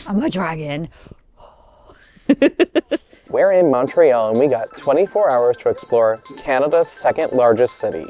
I'm a dragon. We're in Montreal and we got 24 hours to explore Canada's second largest city.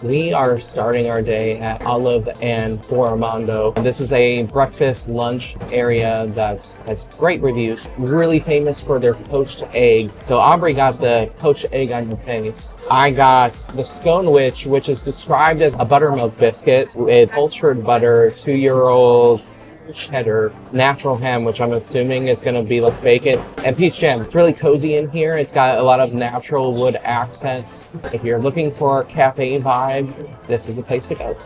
We are starting our day at Olive and Gourmando. This is a breakfast lunch area that has great reviews, really famous for their poached egg. So Aubrey got the poached egg on your face. I got the scone which is described as a buttermilk biscuit with cultured butter, 2-year-old cheddar, natural ham, which I'm assuming is going to be like bacon, and peach jam. It's really cozy in here. It's got a lot of natural wood accents. If you're looking for a cafe vibe, this is a place to go.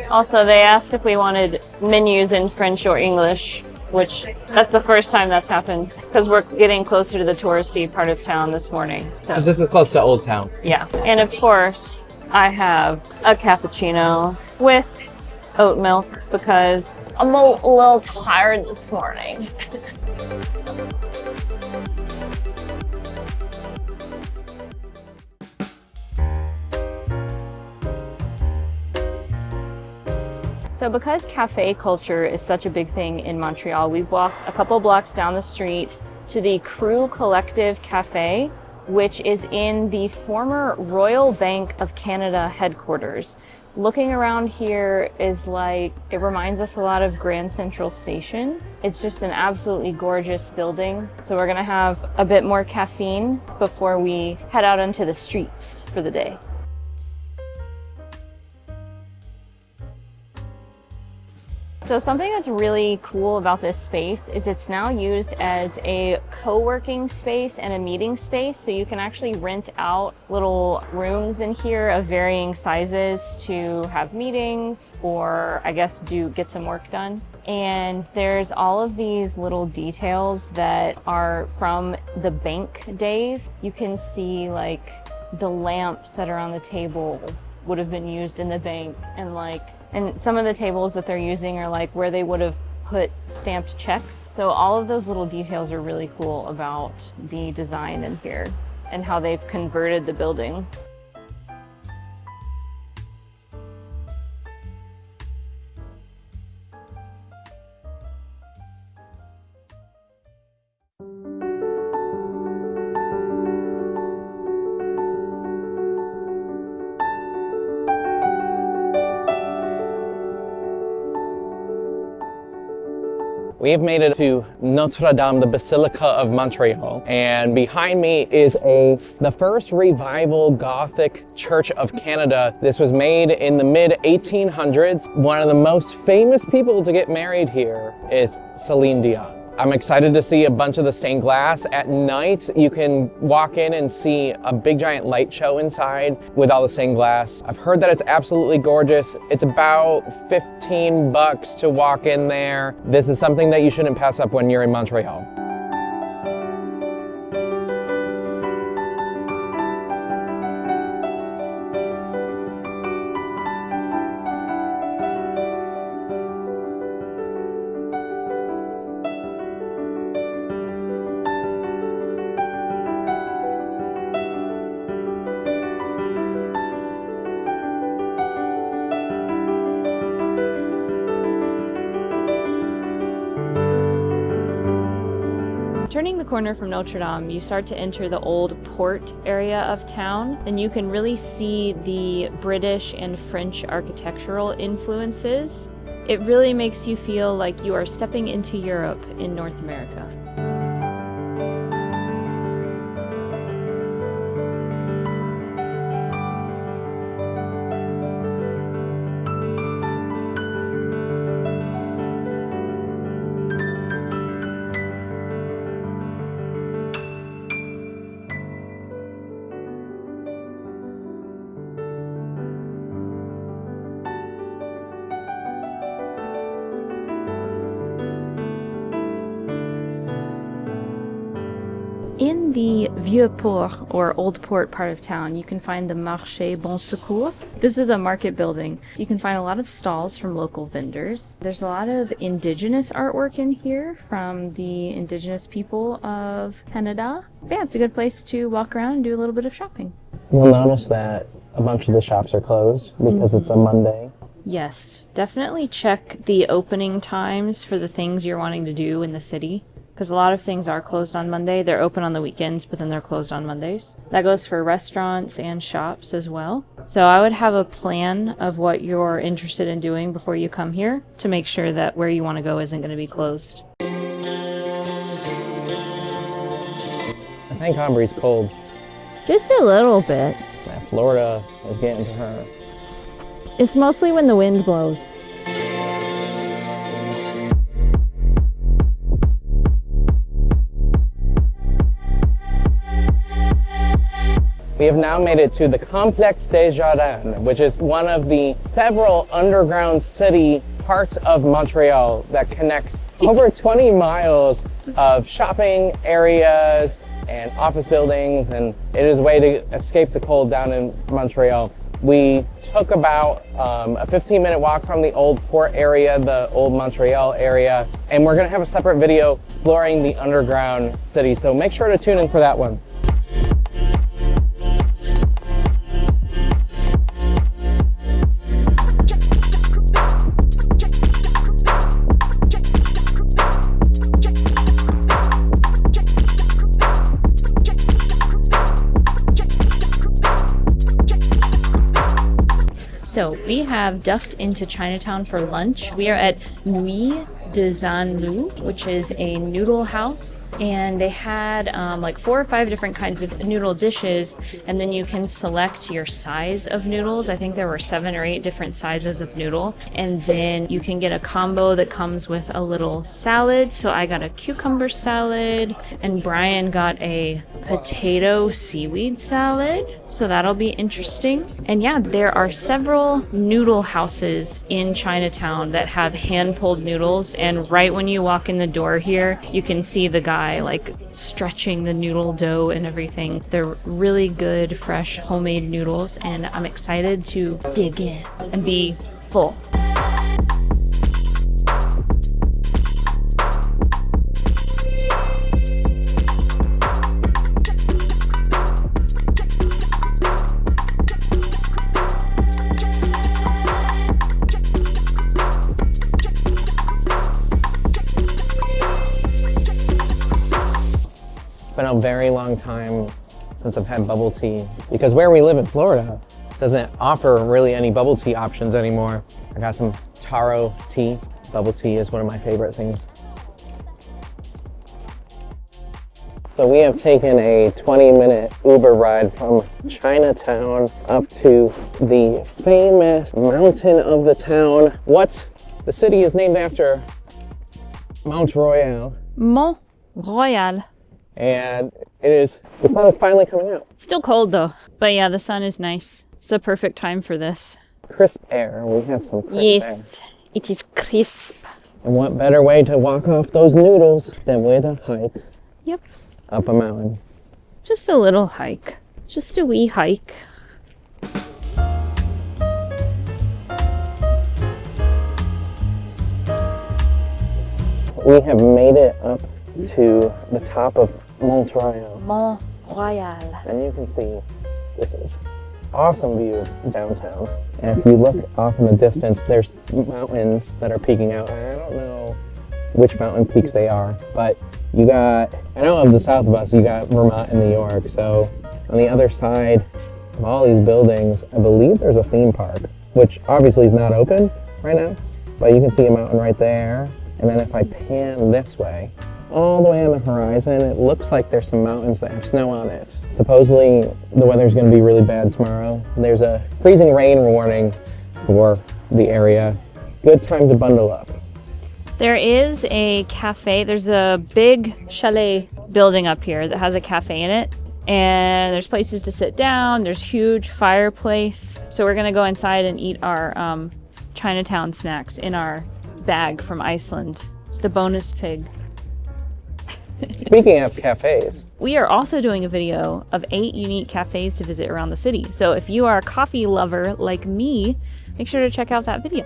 Also, they asked if we wanted menus in French or English, which that's the first time that's happened because we're getting closer to the touristy part of town this morning. So. Because this is close to Old Town. Yeah. And of course, I have a cappuccino with oat milk because I'm a little tired this morning. So because cafe culture is such a big thing in Montreal, we've walked a couple blocks down the street to the Crew Collective Cafe, which is in the former Royal Bank of Canada headquarters. Looking around here is like, it reminds us a lot of Grand Central Station. It's just an absolutely gorgeous building. So we're gonna have a bit more caffeine before we head out onto the streets for the day. So something that's really cool about this space is it's now used as a co-working space and a meeting space. So you can actually rent out little rooms in here of varying sizes to have meetings or I guess get some work done. And there's all of these little details that are from the bank days. You can see like the lamps that are on the table would have been used in the bank, and some of the tables that they're using are like where they would have put stamped checks. So all of those little details are really cool about the design in here and how they've converted the building. We have made it to Notre Dame, the Basilica of Montreal, and behind me is the first revival Gothic church of Canada. This was made in the mid-1800s. One of the most famous people to get married here is Celine Dion. I'm excited to see a bunch of the stained glass. At night, you can walk in and see a big giant light show inside with all the stained glass. I've heard that it's absolutely gorgeous. It's about $15 to walk in there. This is something that you shouldn't pass up when you're in Montreal. Turning the corner from Notre Dame, you start to enter the old port area of town, and you can really see the British and French architectural influences. It really makes you feel like you are stepping into Europe in North America. the Vieux Port, or Old Port part of town, you can find the Marche Bonsecours. This is a market building. You can find a lot of stalls from local vendors. There's a lot of indigenous artwork in here from the indigenous people of Canada. But yeah, it's a good place to walk around and do a little bit of shopping. You'll notice that a bunch of the shops are closed because it's a Monday. Yes, definitely check the opening times for the things you're wanting to do in the city, because a lot of things are closed on Monday. They're open on the weekends, but then they're closed on Mondays. That goes for restaurants and shops as well. So I would have a plan of what you're interested in doing before you come here to make sure that where you want to go isn't going to be closed. I think Aubrey's cold. Just a little bit. That Florida is getting to her. It's mostly when the wind blows. We have now made it to the Complexe des Jardins, which is one of the several underground city parts of Montreal that connects over 20 miles of shopping areas and office buildings, and it is a way to escape the cold down in Montreal. We took about a 15-minute walk from the old port area, the old Montreal area, and we're gonna have a separate video exploring the underground city, so make sure to tune in for that one. So we have ducked into Chinatown for lunch. We are at Nuit de Zanlou, which is a noodle house, and they had like 4 or 5 different kinds of noodle dishes, and then you can select your size of noodles. I think there were 7 or 8 different sizes of noodle, and then you can get a combo that comes with a little salad. So I got a cucumber salad, and Brian got a potato seaweed salad, so that'll be interesting. And yeah, there are several noodle houses in Chinatown that have hand-pulled noodles, and right when you walk in the door here, you can see the guy like stretching the noodle dough and everything. They're really good, fresh, homemade noodles, and I'm excited to dig in and be full. Been a very long time since I've had bubble tea, because where we live in Florida doesn't offer really any bubble tea options anymore. I got some taro tea. Bubble tea is one of my favorite things. So we have taken a 20-minute Uber ride from Chinatown up to the famous mountain of the town. What the city is named after? Montreal. Montreal. And the sun is finally coming out. Still cold though, but yeah, the sun is nice. It's the perfect time for this. Crisp air. We have some crisp air. Yes, it is crisp. And what better way to walk off those noodles than with a hike? Yep. Up a mountain. Just a little hike. Just a wee hike. We have made it up to the top of Montreal. Montreal. And you can see this is awesome view of downtown. And if you look off in the distance, there's mountains that are peeking out. And I don't know which mountain peaks they are, but you got, I know of the south of us, you got Vermont and New York. So on the other side of all these buildings, I believe there's a theme park, which obviously is not open right now, but you can see a mountain right there. And then if I pan this way, all the way on the horizon, it looks like there's some mountains that have snow on it. Supposedly the weather's going to be really bad tomorrow. There's a freezing rain warning for the area. Good time to bundle up. There is a cafe. There's a big chalet building up here that has a cafe in it. And there's places to sit down. There's huge fireplace. So we're going to go inside and eat our Chinatown snacks in our bag from Iceland. The bonus pig. Speaking of cafes, We are also doing a video of 8 unique cafes to visit around the city. So if you are a coffee lover like me, make sure to check out that video.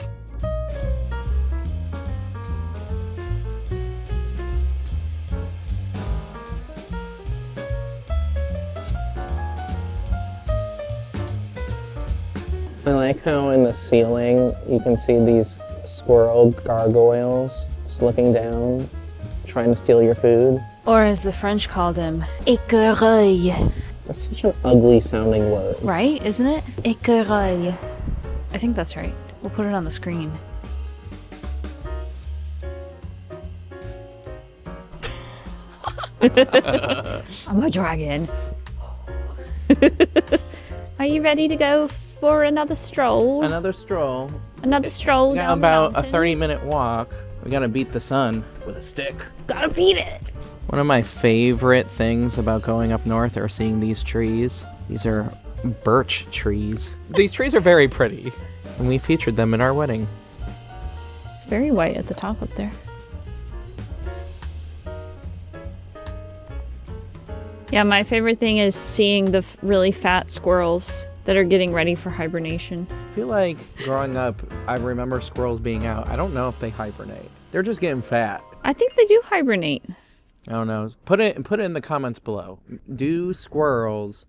I like how in the ceiling you can see these swirled gargoyles just looking down, trying to steal your food. Or as the French called him, écureuil. That's such an ugly sounding word. Right, isn't it? Écureuil. I think that's right. We'll put it on the screen. I'm a dragon. Are you ready to go for another stroll? Another stroll. Another stroll We got down about the a mountain? 30-minute walk. We gotta beat the sun with a stick. Gotta beat it. One of my favorite things about going up north are seeing these trees. These are birch trees. These trees are very pretty, and we featured them in our wedding. It's very white at the top up there. Yeah, my favorite thing is seeing the really fat squirrels that are getting ready for hibernation. I feel like growing up, I remember squirrels being out. I don't know if they hibernate. They're just getting fat. I think they do hibernate. I don't know. Put it in the comments below. Do squirrels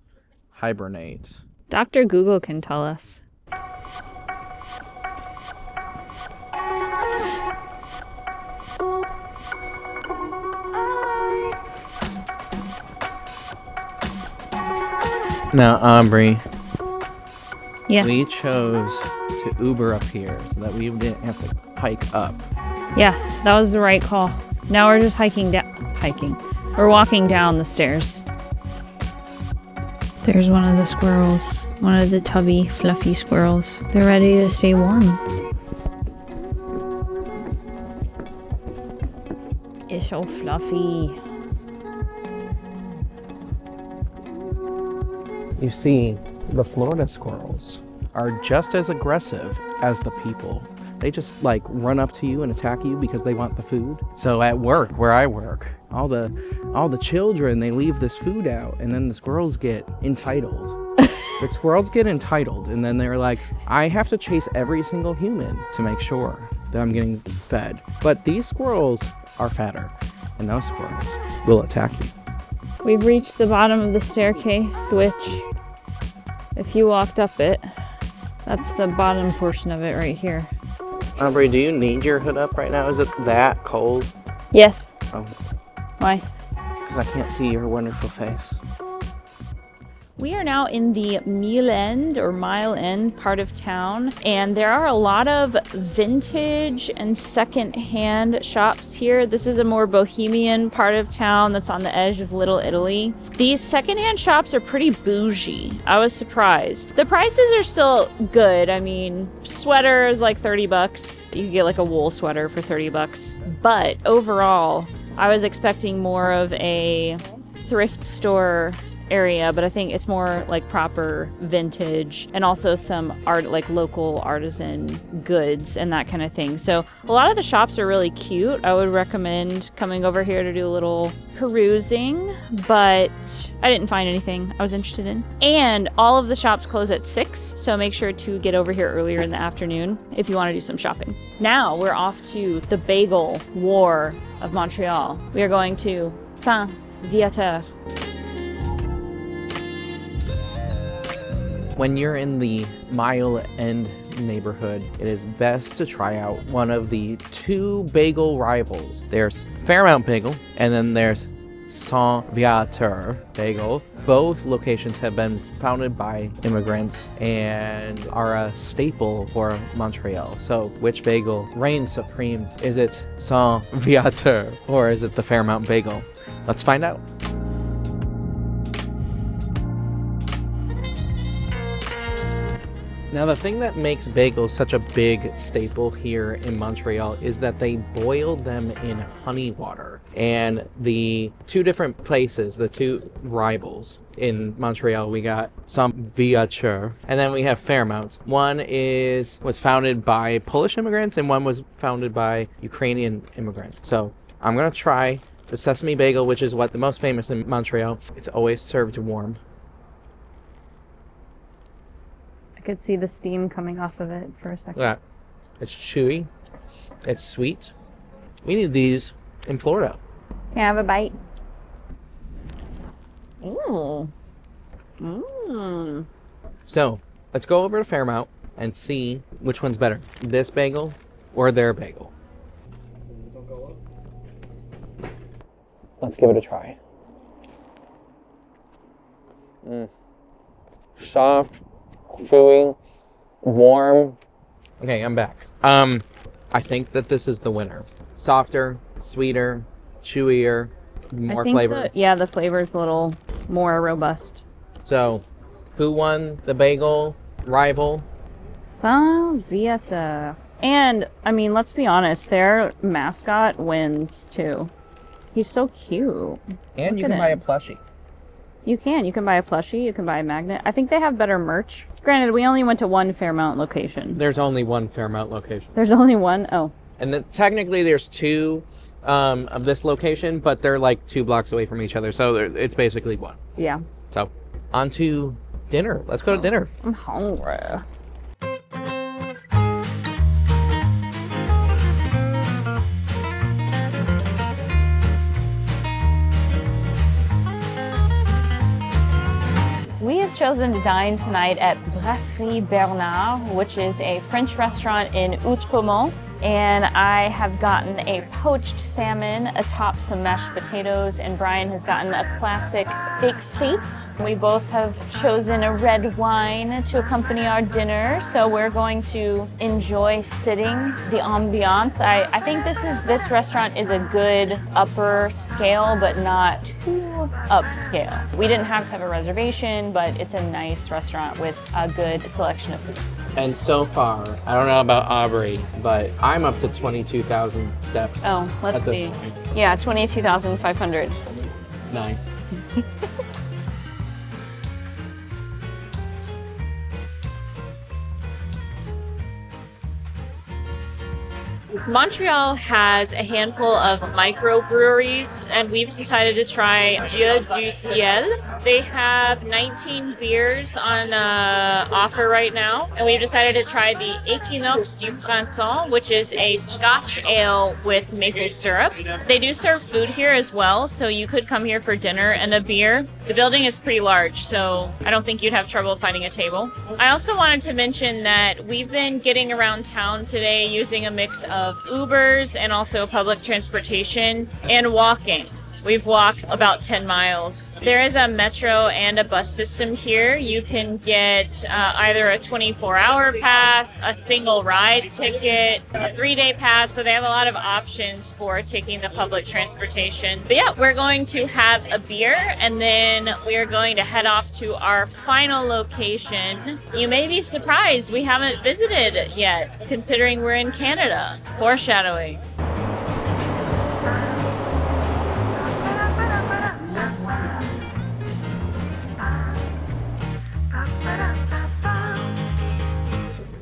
hibernate? Dr. Google can tell us. Now, Aubrey, Yeah. we chose to Uber up here so that we didn't have to hike up. Yeah, that was the right call. Now we're just hiking. We're walking down the stairs. There's one of the squirrels. One of the tubby, fluffy squirrels. They're ready to stay warm. It's so fluffy. You see, the Florida squirrels are just as aggressive as the people. They just like run up to you and attack you because they want the food. So at work, where I work, all the children, they leave this food out, and then the squirrels get entitled. The squirrels get entitled, and then they're like, I have to chase every single human to make sure that I'm getting fed. But these squirrels are fatter, and those squirrels will attack you. We've reached the bottom of the staircase, which, if you walked up it, that's the bottom portion of it right here. Aubrey, do you need your hood up right now? Is it that cold? Yes. Oh, Why? because I can't see your wonderful face. We are now in the Mile End part of town, and there are a lot of vintage and second-hand shops here. This is a more bohemian part of town that's on the edge of Little Italy. These second-hand shops are pretty bougie. I was surprised. The prices are still good. I mean, sweater is like 30 bucks. You can get like a wool sweater for 30 bucks. But overall, I was expecting more of a thrift store area, but I think it's more like proper vintage and also some art, like local artisan goods and that kind of thing. So a lot of the shops are really cute. I would recommend coming over here to do a little perusing, but I didn't find anything I was interested in. And all of the shops close at 6, so make sure to get over here earlier in the afternoon if you want to do some shopping. Now we're off to the Bagel War of Montreal. We are going to Saint-Viateur. When you're in the Mile End neighborhood, it is best to try out one of the 2 bagel rivals. There's Fairmount Bagel, and then there's Saint-Viateur Bagel. Both locations have been founded by immigrants and are a staple for Montreal. So which bagel reigns supreme? Is it Saint-Viateur or is it the Fairmount Bagel? Let's find out. Now, the thing that makes bagels such a big staple here in Montreal is that they boil them in honey water. And the 2 different places, the 2 rivals in Montreal, we got Saint-Viateur, and then we have Fairmount. One was founded by Polish immigrants, and one was founded by Ukrainian immigrants. So I'm gonna try The sesame bagel, which is what the most famous in Montreal. It's always served warm. I could see the steam coming off of it for a second. Yeah. It's chewy. It's sweet. We need these in Florida. Can I have a bite? Mmm. Mmm. So, let's go over to Fairmount and see which one's better. This bagel or their bagel. Let's give it a try. Soft, chewy, warm. Okay, I'm back. I think that this is the winner. Softer, sweeter, chewier, more flavor. The flavor is a little more robust. So, who won the bagel rival? Vieta. And, I mean, let's be honest, their mascot wins, too. He's so cute. And you can buy a plushie. You can buy a plushie, you can buy a magnet. I think they have better merch. Granted, we only went to one Fairmount location. There's only one Fairmount location. There's only one? Oh. And then technically there's two of this location, but they're like 2 blocks away from each other, so it's basically one. Yeah. So, on to dinner. Let's go to dinner. I'm hungry. We have chosen to dine tonight at Brasserie Bernard, which is a French restaurant in Outremont. And I have gotten a poached salmon atop some mashed potatoes, and Brian has gotten a classic steak frite. We both have chosen a red wine to accompany our dinner, so we're going to enjoy sitting, the ambiance. I think this restaurant is a good upper scale, but not too upscale. We didn't have to have a reservation, but it's a nice restaurant with a good selection of food. And so far, I don't know about Aubrey, but I'm up to 22,000 steps. Oh, let's see. Yeah, 22,500. Nice. Montreal has a handful of microbreweries, and we've decided to try Dieu, Ciel. They have 19 beers on offer right now, and we've decided to try the Equinoxe du Printemps, which is a Scotch ale with maple syrup. They do serve food here as well, so you could come here for dinner and a beer. The building is pretty large, so I don't think you'd have trouble finding a table. I also wanted to mention that we've been getting around town today using a mix of Ubers and also public transportation and walking. We've walked about 10 miles. There is a metro and a bus system here. You can get either a 24-hour pass, a single ride ticket, a 3-day pass. So they have a lot of options for taking the public transportation. But yeah, we're going to have a beer, and then we are going to head off to our final location. You may be surprised we haven't visited yet, considering we're in Canada. Foreshadowing.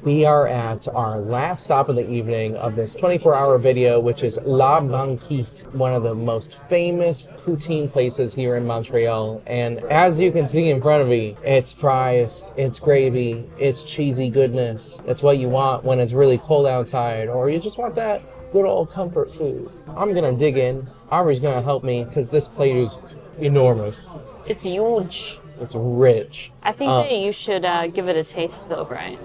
We are at our last stop of the evening of this 24-hour video, which is La Banquise, one of the most famous poutine places here in Montreal. And as you can see in front of me, it's fries, it's gravy, it's cheesy goodness. It's what you want when it's really cold outside, or you just want that good old comfort food. I'm gonna dig in. Aubrey's gonna help me because this plate is enormous. It's huge. It's rich. I think that you should give it a taste, though, Brian.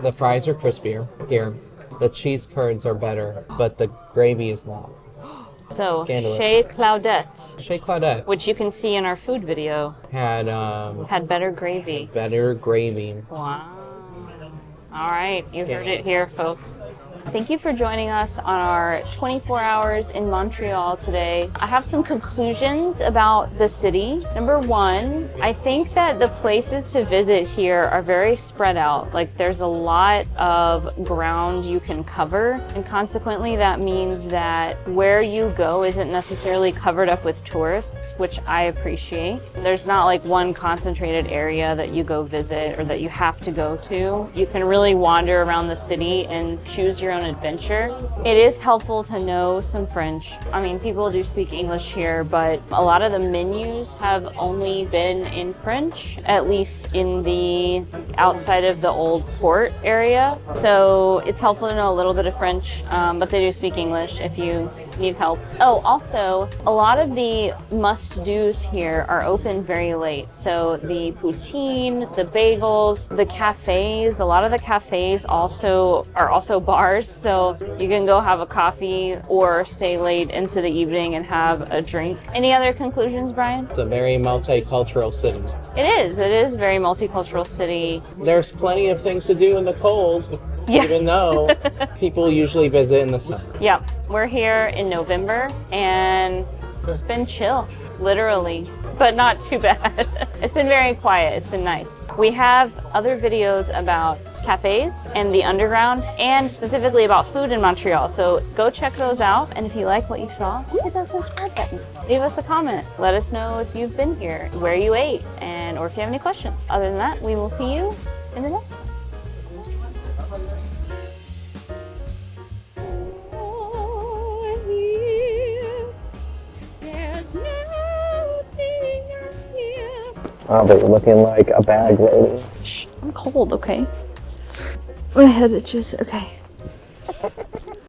The fries are crispier here. The cheese curds are better, but the gravy is not. So, Scandalous. Chez Claudette, Chez Claudette which you can see in our food video, had better gravy. better gravy. Wow. All right, you heard it here, folks. Thank you for joining us on our 24 hours in Montreal today. I have some conclusions about the city. Number one, I think that the places to visit here are very spread out. Like, there's a lot of ground you can cover, and consequently that means that where you go isn't necessarily covered up with tourists, which I appreciate. There's not like one concentrated area that you go visit or that you have to go to. You can really wander around the city and choose your own adventure. It is helpful to know some French. I mean, people do speak English here, but a lot of the menus have only been in French, at least in the outside of the old port area. So it's helpful to know a little bit of French, but they do speak English if you need help. Oh, also, a lot of the must-dos here are open very late. So the poutine, the bagels, the cafes, a lot of the cafes are also bars. So you can go have a coffee or stay late into the evening and have a drink. Any other conclusions, Brian? It's a very multicultural city. It is a very multicultural city. There's plenty of things to do in the cold, Yeah. even though people usually visit in the summer. Yeah, we're here in November and it's been chill, literally, but not too bad. It's been very quiet, it's been nice. We have other videos about cafes and the underground and specifically about food in Montreal. So go check those out. And if you like what you saw, hit that subscribe button. Leave us a comment. Let us know if you've been here, where you ate, and or if you have any questions. Other than that, we will see you in the next one. Oh, but you're looking like a bag lady. Shh, I'm cold, okay? My head itches, okay.